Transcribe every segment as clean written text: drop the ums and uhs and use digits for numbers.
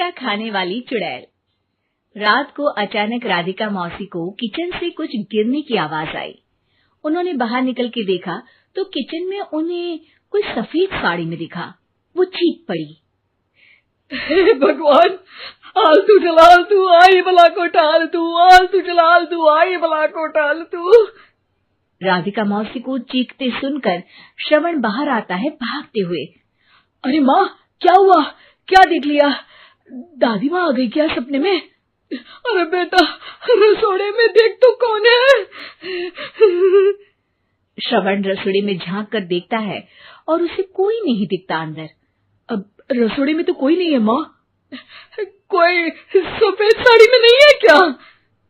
खट्टा खाने वाली चुड़ैल। रात को अचानक राधिका मौसी को किचन से कुछ गिरने की आवाज आई। उन्होंने बाहर निकल के देखा तो किचन में उन्हें कोई सफेद साड़ी में दिखा। वो चीख पड़ी, हे भगवान, आलतू जलाल तू आई भला को टाल तू, आलतू जलाल तू आई भला को टाल तू। राधिका मौसी को चीखते सुनकर श्रवण बाहर आता है भागते हुए। अरे माँ, क्या हुआ? क्या देख लिया? दादी माँ आ गई क्या सपने में? अरे बेटा, रसोड़े में देख तो कौन है? श्रवण रसोड़े में झांक कर देखता है और उसे कोई नहीं दिखता अंदर। अब रसोड़े में तो कोई नहीं है माँ। कोई सफेद साड़ी में नहीं है क्या?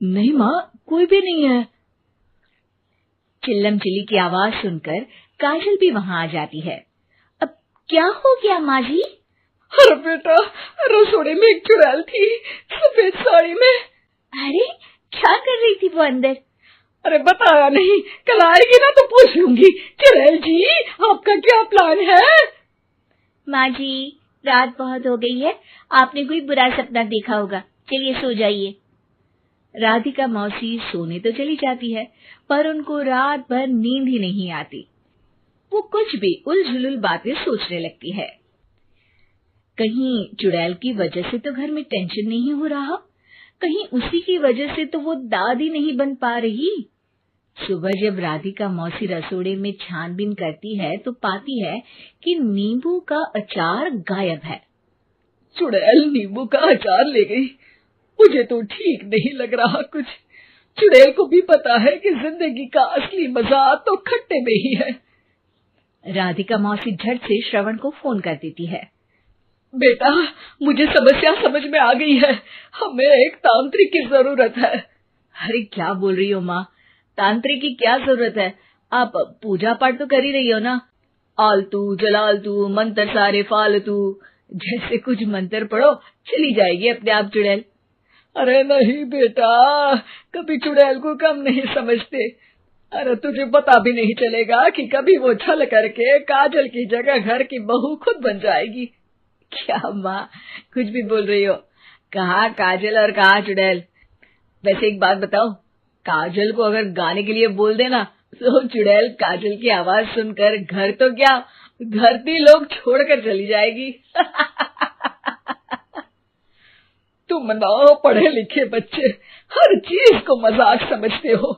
नहीं माँ, कोई भी नहीं है। चिल्लम चिल्ली की आवाज सुनकर काजल भी वहां आ जाती है। अब क्या हो गया माँ जी? अरे बेटा, रसोड़े में एक चुड़ैल थी सफेद साड़ी में। अरे क्या कर रही थी वो अंदर? अरे बताया नहीं, कल आएगी ना तो पूछ लूंगी। चुड़ैल जी, आपका क्या प्लान है? माँ जी, रात बहुत हो गई है, आपने कोई बुरा सपना देखा होगा, चलिए सो जाइए। राधिका मौसी सोने तो चली जाती है, पर उनको रात भर नींद ही नहीं आती। वो कुछ भी उलझुल बातें सोचने लगती है। कहीं चुड़ैल की वजह से तो घर में टेंशन नहीं हो रहा, कहीं उसी की वजह से तो वो दादी नहीं बन पा रही। सुबह जब राधिका मौसी रसोड़े में छानबीन करती है तो पाती है कि नींबू का अचार गायब है। चुड़ैल नींबू का अचार ले गई, मुझे तो ठीक नहीं लग रहा कुछ। चुड़ैल को भी पता है कि जिंदगी का असली मजा तो खट्टे में ही है। राधिका मौसी झट से श्रवण को फोन कर देती है। बेटा, मुझे समस्या समझ में आ गई है, हमें एक तांत्रिक की जरूरत है। अरे क्या बोल रही हो माँ, तांत्रिक की क्या जरूरत है? आप पूजा पाठ तो कर ही रही हो ना। आलतू जलालतू मंत्र सारे फालतू जैसे कुछ मंत्र पढ़ो, चली जाएगी अपने आप चुड़ैल। अरे नहीं बेटा, कभी चुड़ैल को कम नहीं समझते। अरे तुझे पता भी नहीं चलेगा कि कभी वो छल करके काजल की जगह घर की बहू खुद बन जाएगी। क्या माँ, कुछ भी बोल रही हो? कहाँ काजल और कहाँ चुड़ैल? वैसे एक बात बताओ, काजल को अगर गाने के लिए बोल देना तो चुड़ैल काजल की आवाज सुनकर घर तो क्या, धरती लोग छोड़कर चली जाएगी। तुम ना पढ़े लिखे बच्चे हर चीज को मजाक समझते हो।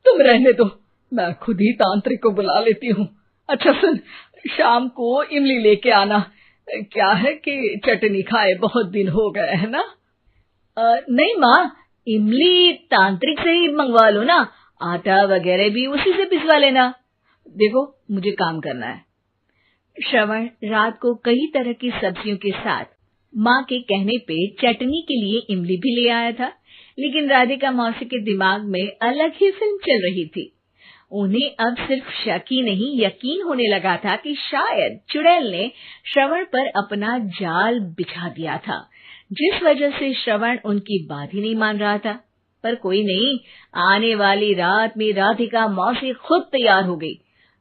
तुम रहने दो, मैं खुद ही तांत्रिक को बुला लेती हूँ। अच्छा सुन, शाम को इमली लेके आना। क्या है कि चटनी खाए बहुत दिन हो गए है ना? नहीं माँ, इमली तांत्रिक से ही मंगवा लो ना, आटा वगैरह भी उसी से पिसवा लेना। देखो मुझे काम करना है। श्रवण रात को कई तरह की सब्जियों के साथ माँ के कहने पे चटनी के लिए इमली भी ले आया था, लेकिन राधिका मौसी के दिमाग में अलग ही फिल्म चल रही थी। उन्हें अब सिर्फ शक ही नहीं यकीन होने लगा था कि शायद चुड़ैल ने श्रवण पर अपना जाल बिछा दिया था, जिस वजह से श्रवण उनकी बात ही नहीं मान रहा था। पर कोई नहीं, आने वाली रात में राधिका मौसी खुद तैयार हो गई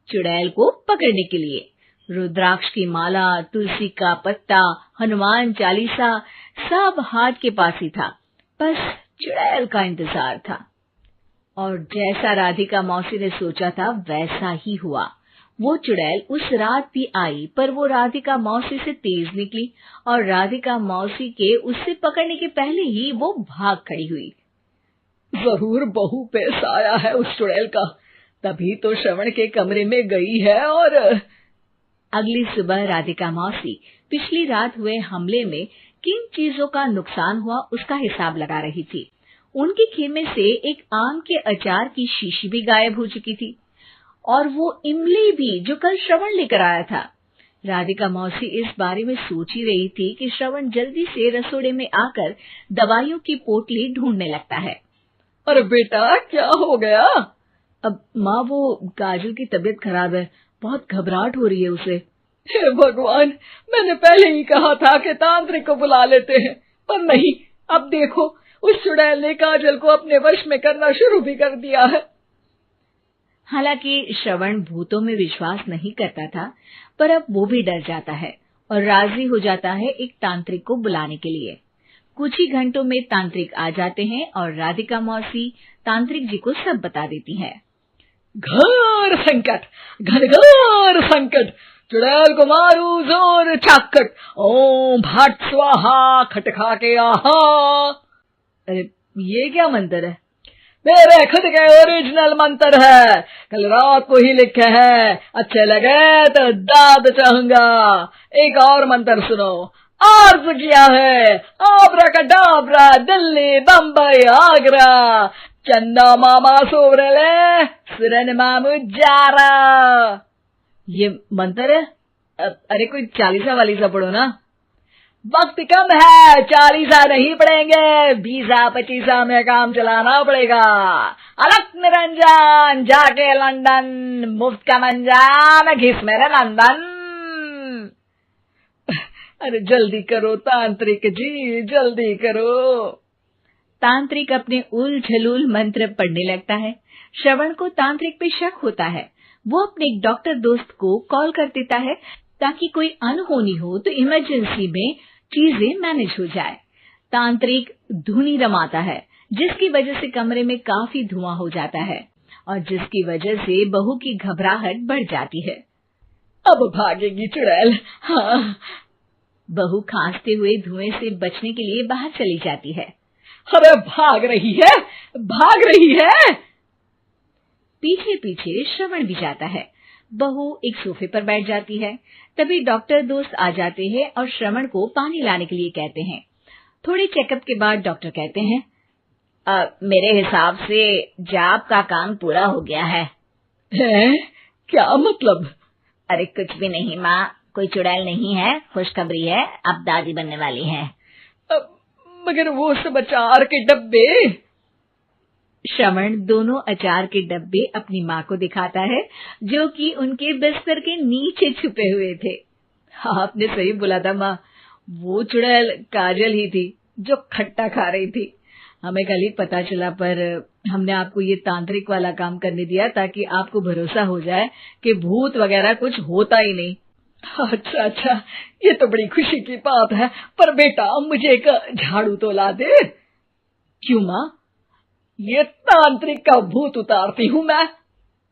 चुड़ैल को पकड़ने के लिए। रुद्राक्ष की माला, तुलसी का पत्ता, हनुमान चालीसा सब हाथ के पास ही था, बस चुड़ैल का इंतजार था। और जैसा राधिका मौसी ने सोचा था वैसा ही हुआ। वो चुड़ैल उस रात भी आई, पर वो राधिका मौसी से तेज निकली और राधिका मौसी के उससे पकड़ने के पहले ही वो भाग खड़ी हुई। जरूर बहू पे साया है उस चुड़ैल का, तभी तो श्रवण के कमरे में गई है। और अगली सुबह राधिका मौसी पिछली रात हुए हमले में किन चीजों का नुकसान हुआ उसका हिसाब लगा रही थी। उनके खेमे से एक आम के अचार की शीशी भी गायब हो चुकी थी और वो इमली भी जो कल श्रवण लेकर आया था। राधिका मौसी इस बारे में सोच ही रही थी कि श्रवण जल्दी से रसोड़े में आकर दवाइयों की पोटली ढूंढने लगता है। अरे बेटा, क्या हो गया? अब माँ, वो काजल की तबीयत खराब है, बहुत घबराहट हो रही है उसे। हे भगवान, मैंने पहले ही कहा था कि तांत्रिक को बुला लेते हैं, पर नहीं, अब देखो उस चुड़ैल ने काजल को अपने वश में करना शुरू भी कर दिया है। हालांकि श्रवण भूतों में विश्वास नहीं करता था, पर अब वो भी डर जाता है और राजी हो जाता है एक तांत्रिक को बुलाने के लिए। कुछ ही घंटों में तांत्रिक आ जाते हैं और राधिका मौसी तांत्रिक जी को सब बता देती है। घोर संकट, घनघोर संकट, चुड़ैल को मारू जोर चाकट, ओम भट स्वाहा खटखा के आहा। अरे ये क्या मंत्र है? मेरे खुद के ओरिजिनल मंत्र है, कल रात को ही लिखे हैं, अच्छे लगे तो दाद चाहूंगा। एक और मंत्र सुनो। अर्ज किया है आब्राकडाब्रा, दिल्ली बम्बई आगरा, चंदा मामा सोवरले सुरन मामू जारा। ये मंत्र है? अरे कोई 40 वालीसा पढ़ो ना। वक्त कम है, 40 नहीं पड़ेंगे, 20-25 में काम चलाना पड़ेगा। अलक निरंजन जाके लंदन, मुफ्त का मंजान घिस मेरे नंदन। अरे जल्दी करो तांत्रिक जी, जल्दी करो। तांत्रिक अपने उल झलूल मंत्र पढ़ने लगता है। श्रवण को तांत्रिक पे शक होता है। वो अपने एक डॉक्टर दोस्त को कॉल कर देता है ताकि कोई अनहोनी हो तो इमरजेंसी में चीजें मैनेज हो जाए। तांत्रिक धुनी रमाता है, जिसकी वजह से कमरे में काफी धुआं हो जाता है और जिसकी वजह से बहू की घबराहट बढ़ जाती है। अब भागेगी चुड़ैल। हाँ। बहू खांसते हुए धुएं से बचने के लिए बाहर चली जाती है। अरे भाग रही है, भाग रही है। पीछे पीछे श्रवण भी जाता है। बहू एक सोफे पर बैठ जाती है। तभी डॉक्टर दोस्त आ जाते हैं और श्रवण को पानी लाने के लिए कहते हैं। थोड़े चेकअप के बाद डॉक्टर कहते हैं, मेरे हिसाब से जाप का काम पूरा हो गया है। क्या मतलब? अरे कुछ भी नहीं माँ, कोई चुड़ैल नहीं है, खुशखबरी है, अब दादी बनने वाली है। मगर वो सब अचार के डब्बे। श्रवण दोनों अचार के डब्बे अपनी माँ को दिखाता है, जो कि उनके बिस्तर के नीचे छुपे हुए थे। आपने सही बोला था माँ, वो चुड़ैल काजल ही थी जो खट्टा खा रही थी। हमें कल ही पता चला, पर हमने आपको ये तांत्रिक वाला काम करने दिया ताकि आपको भरोसा हो जाए कि भूत वगैरह कुछ होता ही नहीं। अच्छा अच्छा, ये तो बड़ी खुशी की बात है। पर बेटा मुझे एक झाड़ू तो ला दे। क्यों माँ? ये तांत्रिक का भूत उतारती हूँ मैं।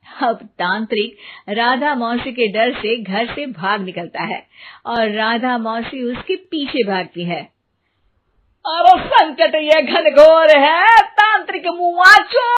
अब तांत्रिक राधा मौसी के डर से घर से भाग निकलता है और राधा मौसी उसके पीछे भागती है। अरे संकट ये घनघोर है, तांत्रिक मुआ चोर।